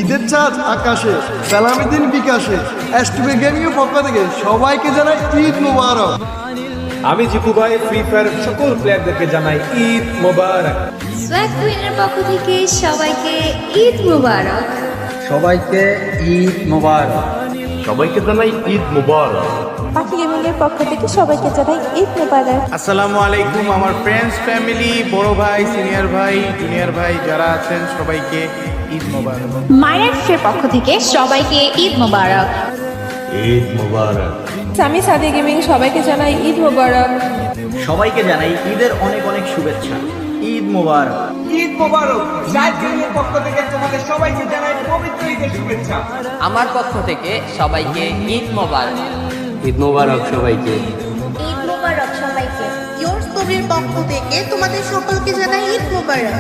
ঈদের চাঁদ আকাশে, সালামিদ্দিন বিকাশে, এসটিভি গেমিং পক্ষ থেকে সবাইকে জানাই ঈদ মোবারক। আমি জিতু ভাই ফ্রি ফায়ার সকল প্লেয়ারদেরকে জানাই ঈদ মোবারক। সোয়াগ কুইনের পক্ষ থেকে সবাইকে ঈদ মোবারক। সবাইকে ঈদ মোবারক। সবাইকে জানাই ঈদ মোবারক। পাখি গেমিং এর পক্ষ থেকে সবাইকে জানাই ঈদ মোবারক। আসসালামু আলাইকুম আমার ফ্রেন্ডস ফ্যামিলি, বড় ভাই, সিনিয়র ভাই, জুনিয়র ভাই যারা আছেন সবাইকে ঈদ মোবারক। মাইনাক্সের পক্ষ থেকে সবাইকে ঈদ মোবারক। ঈদ মোবারক। আমি সাদি গেমিং সবাইকে জানাই ঈদ মোবারক। সবাইকে জানাই ঈদের অনেক অনেক শুভেচ্ছা। ঈদ মোবারক। ঈদ মোবারক। জাহিদ গেমিং এর পক্ষ থেকে তোমাদের সবাইকে জানাই পবিত্র ঈদের শুভেচ্ছা। আমার পক্ষ থেকে সবাইকে ঈদ মোবারক। ঈদ মোবারক সবাইকে। ঈদ মোবারক সবাইকে। ইয়োর্স কবির পক্ষ থেকে তোমাদের সকলকে জানাই ঈদ মোবারক।